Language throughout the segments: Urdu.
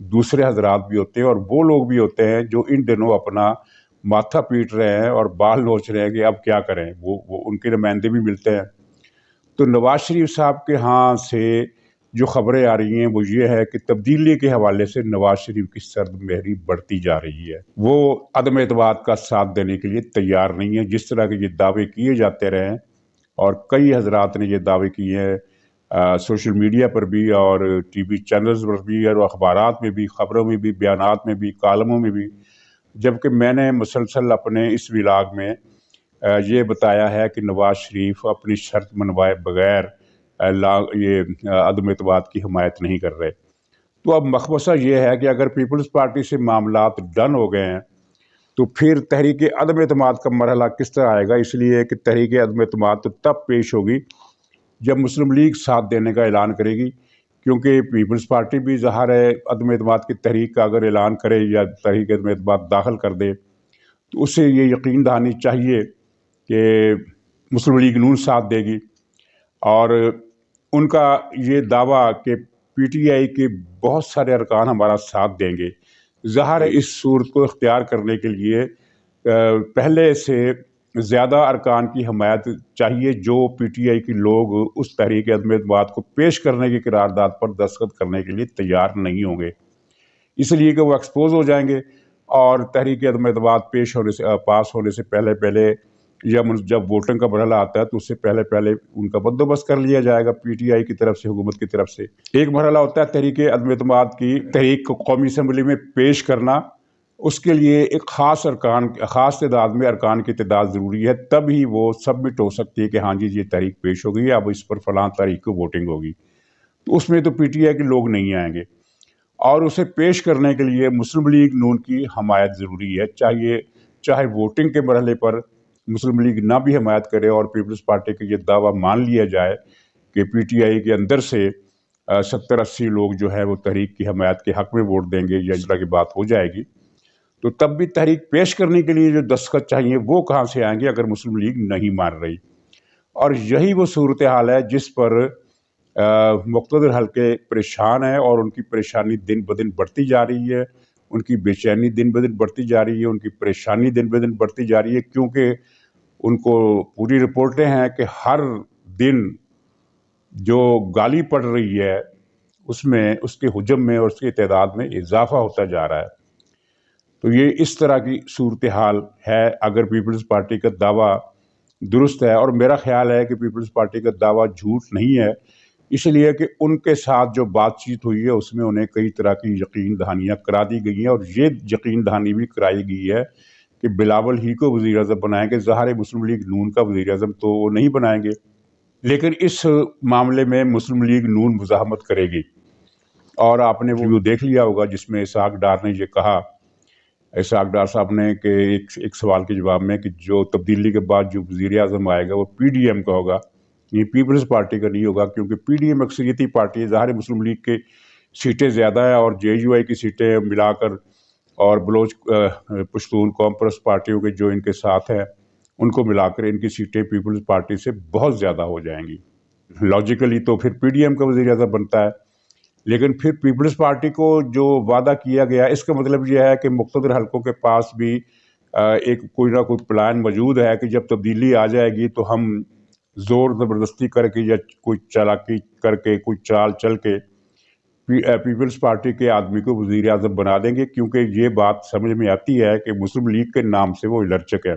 دوسرے حضرات بھی ہوتے ہیں اور وہ لوگ بھی ہوتے ہیں جو ان دنوں اپنا ماتھا پیٹ رہے ہیں اور بال نوچ رہے ہیں کہ اب کیا کریں، وہ ان کے نمائندے بھی ملتے ہیں۔ تو نواز شریف صاحب کے ہاں سے جو خبریں آ رہی ہیں وہ یہ ہے کہ تبدیلی کے حوالے سے نواز شریف کی سرد مہری بڑھتی جا رہی ہے، وہ عدم اعتماد کا ساتھ دینے کے لیے تیار نہیں ہے۔ جس طرح کے یہ دعوے کیے جاتے رہے ہیں اور کئی حضرات نے یہ دعوے کیے ہیں سوشل میڈیا پر بھی اور ٹی وی چینلز پر بھی اور اخبارات میں بھی، خبروں میں بھی، بیانات میں بھی، کالموں میں بھی، جبکہ میں نے مسلسل اپنے اس ولاگ میں یہ بتایا ہے کہ نواز شریف اپنی شرط منوائے بغیر یہ عدم اعتماد کی حمایت نہیں کر رہے۔ تو اب مخمصہ یہ ہے کہ اگر پیپلز پارٹی سے معاملات ڈن ہو گئے ہیں تو پھر تحریک عدم اعتماد کا مرحلہ کس طرح آئے گا؟ اس لیے کہ تحریک عدم اعتماد تو تب پیش ہوگی جب مسلم لیگ ساتھ دینے کا اعلان کرے گی، کیونکہ پیپلز پارٹی بھی ظاہر ہے عدم اعتماد کی تحریک کا اگر اعلان کرے یا تحریک عدم اعتماد داخل کر دے تو اسے یہ یقین دہانی چاہیے کہ مسلم لیگ نون ساتھ دے گی، اور ان کا یہ دعویٰ کہ پی ٹی آئی کے بہت سارے ارکان ہمارا ساتھ دیں گے، ظاہر ہے اس صورت کو اختیار کرنے کے لیے پہلے سے زیادہ ارکان کی حمایت چاہیے جو پی ٹی آئی کے لوگ اس تحریک عدم اعتماد کو پیش کرنے کی قرارداد پر دستخط کرنے کے لیے تیار نہیں ہوں گے، اس لیے کہ وہ ایکسپوز ہو جائیں گے اور تحریک عدم اعتماد پاس ہونے سے پہلے یا جب ووٹنگ کا مرحلہ آتا ہے تو اس سے پہلے ان کا بندوبست کر لیا جائے گا پی ٹی آئی کی طرف سے، حکومت کی طرف سے۔ ایک مرحلہ ہوتا ہے تحریک عدم اعتماد کی تحریک کو قومی اسمبلی میں پیش کرنا، اس کے لیے ایک خاص تعداد میں ارکان کی تعداد ضروری ہے، تب ہی وہ سبمٹ ہو سکتی ہے کہ ہاں جی یہ تحریک پیش ہو گئی ہے، اب اس پر فلاں تاریخ کو ووٹنگ ہوگی۔ تو اس میں تو پی ٹی آئی کے لوگ نہیں آئیں گے، اور اسے پیش کرنے کے لیے مسلم لیگ نون کی حمایت ضروری ہے، چاہے ووٹنگ کے مرحلے پر مسلم لیگ نہ بھی حمایت کرے اور پیپلز پارٹی کا یہ دعویٰ مان لیا جائے کہ پی ٹی آئی کے اندر سے 70-80 لوگ جو ہے وہ تحریک کی حمایت کے حق میں ووٹ دیں گے یا اس طرح کی بات ہو جائے گی، تو تب بھی تحریک پیش کرنے کے لیے جو دستخط چاہیے وہ کہاں سے آئیں گے اگر مسلم لیگ نہیں مان رہی؟ اور یہی وہ صورتحال ہے جس پر مقتدر حلقے پریشان ہیں، اور ان کی پریشانی دن بدن بڑھتی جا رہی ہے، ان کی بے چینی دن بدن بڑھتی جا رہی ہے، ان کی پریشانی دن بدن بڑھتی جا رہی ہے، کیونکہ ان کو پوری رپورٹیں ہیں کہ ہر دن جو گالی پڑ رہی ہے اس میں اس کے حجم میں اور اس کی تعداد میں اضافہ ہوتا جا رہا ہے۔ تو یہ اس طرح کی صورتحال ہے اگر پیپلز پارٹی کا دعویٰ درست ہے، اور میرا خیال ہے کہ پیپلز پارٹی کا دعویٰ جھوٹ نہیں ہے، اس لیے کہ ان کے ساتھ جو بات چیت ہوئی ہے اس میں انہیں کئی طرح کی یقین دہانیاں کرا دی گئی ہیں، اور یہ یقین دہانی بھی کرائی گئی ہے کہ بلاول ہی کو وزیر اعظم بنائیں گے۔ ظاہر مسلم لیگ نون کا وزیر اعظم تو وہ نہیں بنائیں گے، لیکن اس معاملے میں مسلم لیگ نون مزاحمت کرے گی، اور آپ نے وہ دیکھ لیا ہوگا جس میں اسحاق ڈار نے یہ کہا، اسحاق ڈار صاحب نے کہ ایک سوال کے جواب میں کہ جو تبدیلی کے بعد جو وزیر اعظم آئے گا وہ پی ڈی ایم کا ہوگا، یہ پیپلز پارٹی کا نہیں ہوگا، کیونکہ پی ڈی ایم اکثریتی پارٹی ہے، ظاہر مسلم لیگ کے سیٹیں زیادہ ہیں اور جے یو آئی کی سیٹیں ملا کر اور بلوچ پشتون قوم پرست پارٹیوں کے جو ان کے ساتھ ہیں ان کو ملا کر ان کی سیٹیں پیپلز پارٹی سے بہت زیادہ ہو جائیں گی۔ لاجیکلی تو پھر پی ڈی ایم کا وزیر اعظم بنتا ہے، لیکن پھر پیپلز پارٹی کو جو وعدہ کیا گیا اس کا مطلب یہ ہے کہ مقتدر حلقوں کے پاس بھی ایک کوئی نہ کوئی پلان موجود ہے کہ جب تبدیلی آ جائے گی تو ہم زور زبردستی کر کے یا کوئی چالاکی کر کے کوئی چال چل کے پیپلز پارٹی کے آدمی کو وزیر اعظم بنا دیں گے، کیونکہ یہ بات سمجھ میں آتی ہے کہ مسلم لیگ کے نام سے وہ الرچک ہے۔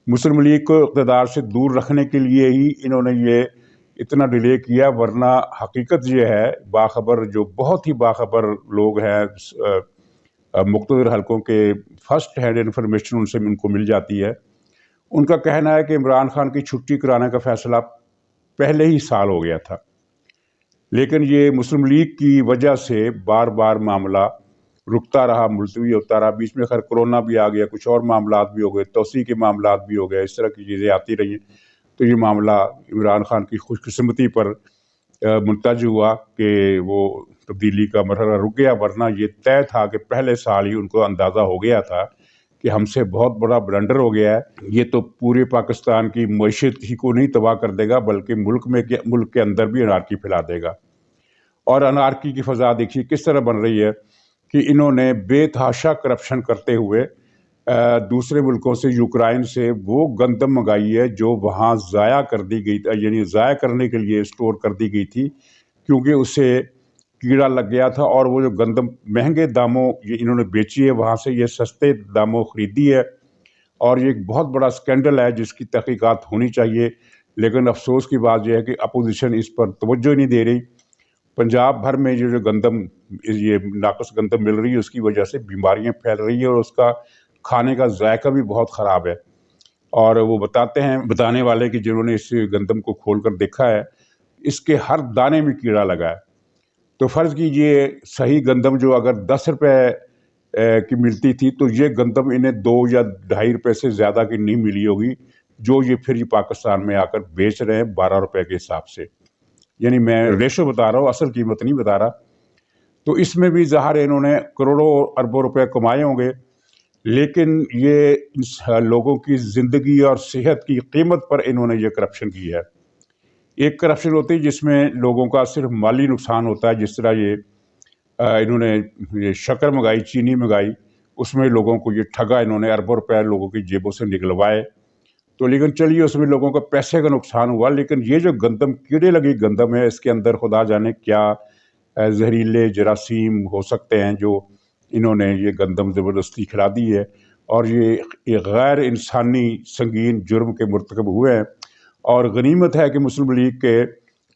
مسلم لیگ کو اقتدار سے دور رکھنے کے لیے ہی انہوں نے یہ اتنا ڈیلے کیا، ورنہ حقیقت یہ ہے باخبر جو بہت ہی باخبر لوگ ہیں مقتدر حلقوں کے، فرسٹ ہینڈ انفارمیشن ان کو مل جاتی ہے، ان کا کہنا ہے کہ عمران خان کی چھٹی کرانے کا فیصلہ پہلے ہی سال ہو گیا تھا، لیکن یہ مسلم لیگ کی وجہ سے بار بار معاملہ رکتا رہا، ملتوی ہوتا رہا، بیچ میں خیر کرونا بھی آ گیا، کچھ اور معاملات بھی ہو گئے، توسیع کے معاملات بھی ہو گئے، اس طرح کی چیزیں آتی رہی ہیں، تو یہ معاملہ عمران خان کی خوش قسمتی پر منتج ہوا کہ وہ تبدیلی کا مرحلہ رک گیا، ورنہ یہ طے تھا کہ پہلے سال ہی ان کو اندازہ ہو گیا تھا کہ ہم سے بہت بڑا بلنڈر ہو گیا ہے، یہ تو پورے پاکستان کی معیشت ہی کو نہیں تباہ کر دے گا بلکہ ملک کے اندر بھی انارکی پھیلا دے گا۔ اور انارکی کی فضا دیکھیے کس طرح بن رہی ہے، کہ انہوں نے بے تحاشا کرپشن کرتے ہوئے دوسرے ملکوں سے، یوکرائن سے وہ گندم منگائی ہے جو وہاں ضائع کر دی گئی، یعنی ضائع کرنے کے لیے اسٹور کر دی گئی تھی، کیونکہ اسے کیڑا لگ گیا تھا، اور وہ جو گندم مہنگے داموں یہ انہوں نے بیچی ہے، وہاں سے یہ سستے داموں خریدی ہے، اور یہ ایک بہت بڑا سکینڈل ہے جس کی تحقیقات ہونی چاہیے۔ لیکن افسوس کی بات یہ ہے کہ اپوزیشن اس پر توجہ نہیں دے رہی۔ پنجاب بھر میں جو گندم، یہ ناقص گندم مل رہی ہے، اس کی وجہ سے بیماریاں پھیل رہی ہیں، اور اس کا کھانے کا ذائقہ بھی بہت خراب ہے۔ اور وہ بتانے والے کہ جنہوں نے اس گندم کو کھول کر دیکھا ہے، اس کے ہر دانے میں کیڑا لگا ہے۔ تو فرض کیجئے صحیح گندم جو اگر 10 روپے کی ملتی تھی، تو یہ گندم انہیں 2 یا 2.5 روپے سے زیادہ کی نہیں ملی ہوگی، جو یہ پھر پاکستان میں آ کر بیچ رہے ہیں 12 روپے کے حساب سے۔ یعنی میں ریشو بتا رہا ہوں، اصل قیمت نہیں بتا رہا۔ تو اس میں بھی ظاہر انہوں نے کروڑوں اربوں روپے کمائے ہوں گے، لیکن یہ لوگوں کی زندگی اور صحت کی قیمت پر انہوں نے یہ کرپشن کی ہے۔ ایک کرپشن ہوتی ہے جس میں لوگوں کا صرف مالی نقصان ہوتا ہے، جس طرح یہ انہوں نے یہ شکر منگائی، چینی منگائی، اس میں لوگوں کو یہ ٹھگا، انہوں نے اربوں روپے لوگوں کی جیبوں سے نکلوائے۔ تو لیکن چلیے اس میں لوگوں کا پیسے کا نقصان ہوا، لیکن یہ جو گندم کیڑے لگی گندم ہے، اس کے اندر خدا جانے کیا زہریلے جراثیم ہو سکتے ہیں جو انہوں نے یہ گندم زبردستی کھلا دی ہے، اور یہ غیر انسانی سنگین جرم کے مرتکب ہوئے ہیں۔ اور غنیمت ہے کہ مسلم لیگ کے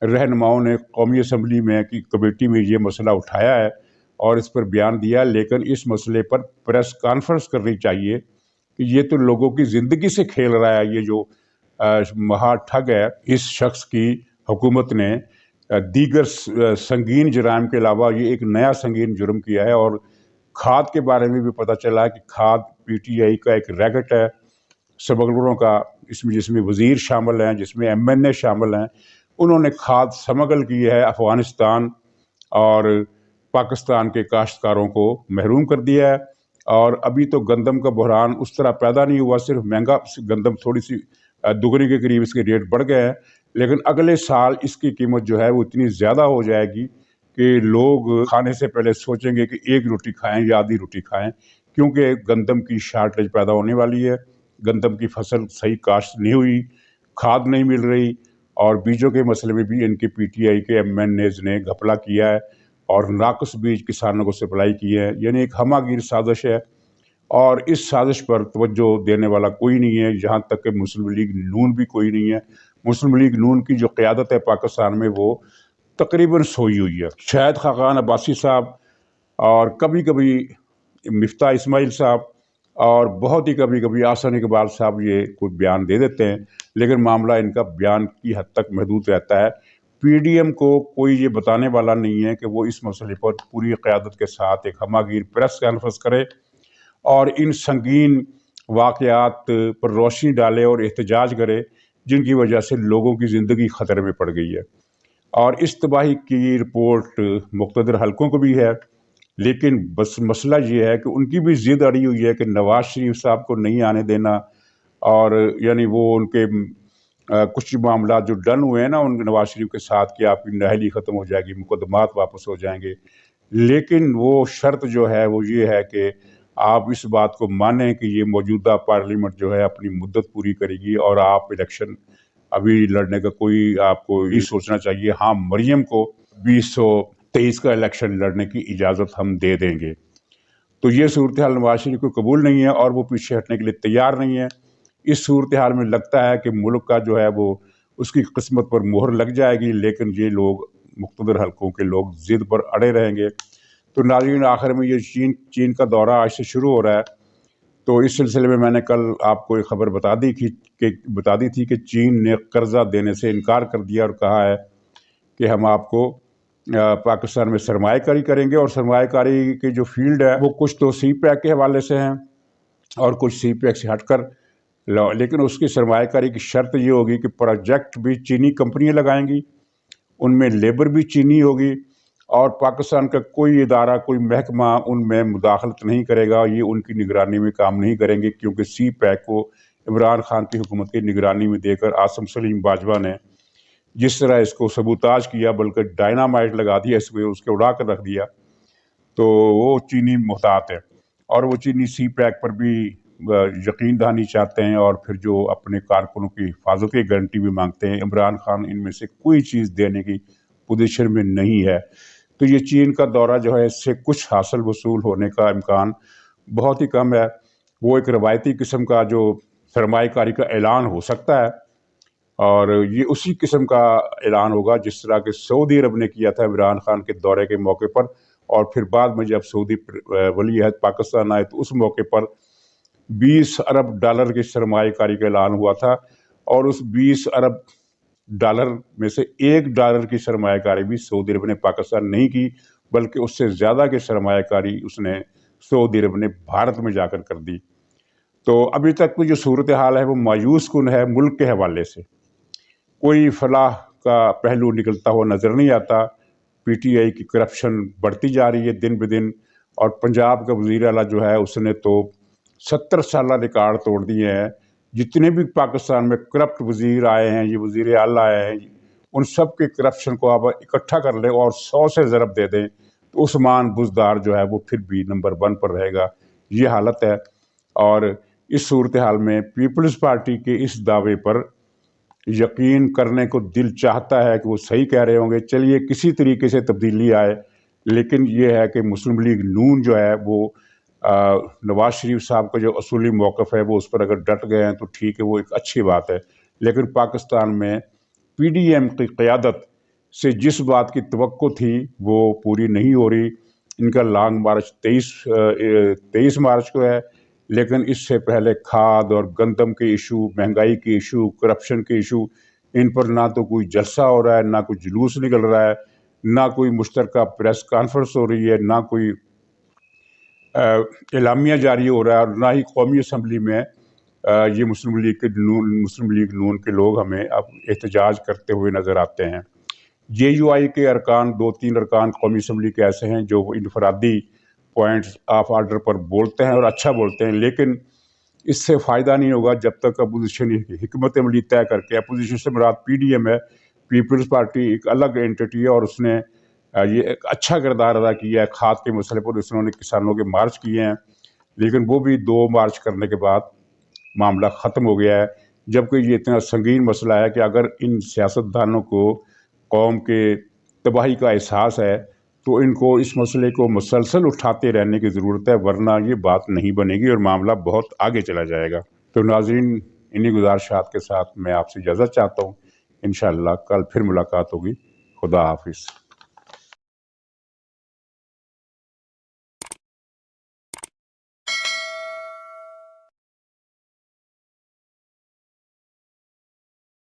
رہنماؤں نے قومی اسمبلی میں کی کمیٹی میں یہ مسئلہ اٹھایا ہے اور اس پر بیان دیا، لیکن اس مسئلے پر پریس کانفرنس کرنی چاہیے کہ یہ تو لوگوں کی زندگی سے کھیل رہا ہے۔ یہ جو مہا ٹھگ ہے، اس شخص کی حکومت نے دیگر سنگین جرائم کے علاوہ یہ ایک نیا سنگین جرم کیا ہے۔ اور کھاد کے بارے میں بھی پتہ چلا ہے کہ کھاد پی ٹی آئی کا ایک ریکٹ ہے سمگلروں کا، جس میں وزیر شامل ہیں، جس میں ایم این اے شامل ہیں۔ انہوں نے کھاد سمگل کی ہے، افغانستان اور پاکستان کے کاشتکاروں کو محروم کر دیا ہے۔ اور ابھی تو گندم کا بحران اس طرح پیدا نہیں ہوا، صرف مہنگا گندم تھوڑی سی دگنی کے قریب اس کے ریٹ بڑھ گئے ہیں، لیکن اگلے سال اس کی قیمت جو ہے وہ اتنی زیادہ ہو جائے گی کہ لوگ کھانے سے پہلے سوچیں گے کہ ایک روٹی کھائیں یا آدھی روٹی کھائیں، کیونکہ گندم کی شارٹیج پیدا ہونے والی ہے۔ گندم کی فصل صحیح کاشت نہیں ہوئی، کھاد نہیں مل رہی، اور بیجوں کے مسئلے میں بھی ان کے پی ٹی آئی کے ایم این ایز نے گھپلا کیا ہے اور ناقص بیج کسانوں کو سپلائی کی ہے۔ یعنی ایک ہمہ گیر سازش ہے، اور اس سازش پر توجہ دینے والا کوئی نہیں ہے، یہاں تک کہ مسلم لیگ نون بھی کوئی نہیں ہے۔ مسلم لیگ نون کی جو قیادت ہے پاکستان میں، وہ تقریباً سوئی ہوئی ہے۔ شاہد خاقان عباسی صاحب، اور کبھی کبھی مفتاح اسماعیل صاحب، اور بہت ہی کبھی کبھی احسن اقبال صاحب یہ کوئی بیان دے دیتے ہیں، لیکن معاملہ ان کا بیان کی حد تک محدود رہتا ہے۔ پی ڈی ایم کو کوئی یہ بتانے والا نہیں ہے کہ وہ اس مسئلے پر پوری قیادت کے ساتھ ایک ہمہ گیر پریس کانفرنس کرے اور ان سنگین واقعات پر روشنی ڈالے اور احتجاج کرے جن کی وجہ سے لوگوں کی زندگی خطرے میں پڑ گئی ہے۔ اور اس تباہی کی رپورٹ مقتدر حلقوں کو بھی ہے، لیکن بس مسئلہ یہ ہے کہ ان کی بھی ضد اڑی ہوئی ہے کہ نواز شریف صاحب کو نہیں آنے دینا، اور یعنی وہ ان کے کچھ معاملات جو ڈن ہوئے ہیں نا ان نواز شریف کے ساتھ، کہ آپ کی نااہلی ختم ہو جائے گی، مقدمات واپس ہو جائیں گے، لیکن وہ شرط جو ہے وہ یہ ہے کہ آپ اس بات کو مانیں کہ یہ موجودہ پارلیمنٹ جو ہے اپنی مدت پوری کرے گی، اور آپ الیکشن ابھی لڑنے کا کوئی آپ کو یہ سوچنا چاہیے، ہاں مریم کو 2023 کا الیکشن لڑنے کی اجازت ہم دے دیں گے۔ تو یہ صورتحال نواز شریف کو قبول نہیں ہے، اور وہ پیچھے ہٹنے کے لیے تیار نہیں ہے۔ اس صورتحال میں لگتا ہے کہ ملک کا جو ہے وہ اس کی قسمت پر مہر لگ جائے گی، لیکن یہ لوگ مقتدر حلقوں کے لوگ ضد پر اڑے رہیں گے۔ تو ناظرین، آخر میں یہ چین کا دورہ آج سے شروع ہو رہا ہے، تو اس سلسلے میں نے کل آپ کو ایک خبر بتا دی تھی کہ چین نے قرضہ دینے سے انکار کر دیا اور کہا ہے کہ ہم آپ کو پاکستان میں سرمایہ کاری کریں گے، اور سرمایہ کاری کی جو فیلڈ ہے وہ کچھ تو سی پیک کے حوالے سے ہیں اور کچھ سی پیک سے ہٹ کر، لیکن اس کی سرمایہ کاری کی شرط یہ ہوگی کہ پروجیکٹ بھی چینی کمپنیاں لگائیں گی، ان میں لیبر بھی چینی ہوگی، اور پاکستان کا کوئی ادارہ، کوئی محکمہ ان میں مداخلت نہیں کرے گا، یہ ان کی نگرانی میں کام نہیں کریں گے، کیونکہ سی پیک کو عمران خان کی حکومت کی نگرانی میں دے کر عاصم سلیم باجوہ نے جس طرح اس کو سبوتاج کیا، بلکہ ڈائنامائٹ لگا دیا اس میں، اس کے اڑا کر رکھ دیا، تو وہ چینی محتاط ہے، اور وہ چینی سی پیک پر بھی یقین دہانی چاہتے ہیں، اور پھر جو اپنے کارکنوں کی حفاظت کی گارنٹی بھی مانگتے ہیں۔ عمران خان ان میں سے کوئی چیز دینے کی پوزیشن میں نہیں ہے، تو یہ چین کا دورہ جو ہے اس سے کچھ حاصل وصول ہونے کا امکان بہت ہی کم ہے۔ وہ ایک روایتی قسم کا جو سرمایہ کاری کا اعلان ہو سکتا ہے، اور یہ اسی قسم کا اعلان ہوگا جس طرح کہ سعودی عرب نے کیا تھا عمران خان کے دورے کے موقع پر، اور پھر بعد میں جب سعودی ولی عہد پاکستان آئے تو اس موقع پر 20 ارب ڈالر کی سرمایہ کاری کا اعلان ہوا تھا، اور اس 20 ارب ڈالر میں سے $1 کی سرمایہ کاری بھی سعودی عرب نے پاکستان نہیں کی، بلکہ اس سے زیادہ کی سرمایہ کاری اس نے سعودی عرب نے بھارت میں جا کر دی۔ تو ابھی تک کی جو صورتحال ہے وہ مایوس کن ہے۔ ملک کے حوالے سے کوئی فلاح کا پہلو نکلتا ہوا نظر نہیں آتا۔ پی ٹی آئی کی کرپشن بڑھتی جا رہی ہے دن بدن، اور پنجاب کا وزیر اعلیٰ جو ہے اس نے تو 70 سالہ ریکارڈ توڑ دیے ہیں۔ جتنے بھی پاکستان میں کرپٹ وزیر آئے ہیں، یہ وزیر اعلیٰ آئے ہیں، ان سب کے کرپشن کو آپ اکٹھا کر لیں اور 100 سے ضرب دے دیں تو عثمان بزدار جو ہے وہ پھر بھی نمبر 1 پر رہے گا۔ یہ حالت ہے، اور اس صورتحال میں پیپلز پارٹی کے اس دعوے پر یقین کرنے کو دل چاہتا ہے کہ وہ صحیح کہہ رہے ہوں گے، چلیے کسی طریقے سے تبدیلی آئے، لیکن یہ ہے کہ مسلم لیگ نون جو ہے وہ نواز شریف صاحب کا جو اصولی موقف ہے وہ اس پر اگر ڈٹ گئے ہیں تو ٹھیک ہے، وہ ایک اچھی بات ہے، لیکن پاکستان میں پی ڈی ایم کی قیادت سے جس بات کی توقع تھی وہ پوری نہیں ہو رہی۔ ان کا لانگ مارچ 23 مارچ کو ہے، لیکن اس سے پہلے کھاد اور گندم کے ایشو، مہنگائی کے ایشو، کرپشن کے ایشو، ان پر نہ تو کوئی جلسہ ہو رہا ہے، نہ کوئی جلوس نکل رہا ہے، نہ کوئی مشترکہ پریس کانفرنس ہو رہی ہے، نہ کوئی اعلامیہ جاری ہو رہا ہے، اور نہ ہی قومی اسمبلی میں یہ مسلم لیگ نون کے لوگ ہمیں اب احتجاج کرتے ہوئے نظر آتے ہیں۔ جے یو آئی کے ارکان، 2-3 ارکان قومی اسمبلی کے ایسے ہیں جو انفرادی پوائنٹس آف آرڈر پر بولتے ہیں اور اچھا بولتے ہیں، لیکن اس سے فائدہ نہیں ہوگا جب تک اپوزیشن حکمت عملی طے کر کے، اپوزیشن سے مراد پی ڈی ایم ہے، پیپلز پارٹی ایک الگ اینٹی ہے، اور اس نے یہ ایک اچھا کردار ادا کیا ہے۔ کھاد کے مسئلے پر انہوں نے کسانوں کے مارچ کیے ہیں، لیکن وہ بھی 2 مارچ کرنے کے بعد معاملہ ختم ہو گیا ہے، جبکہ یہ اتنا سنگین مسئلہ ہے کہ اگر ان سیاستدانوں کو قوم کے تباہی کا احساس ہے تو ان کو اس مسئلے کو مسلسل اٹھاتے رہنے کی ضرورت ہے، ورنہ یہ بات نہیں بنے گی اور معاملہ بہت آگے چلا جائے گا۔ تو ناظرین، انہی گزارشات کے ساتھ میں آپ سے اجازت چاہتا ہوں، انشاءاللہ کل پھر ملاقات ہوگی۔ خدا حافظ۔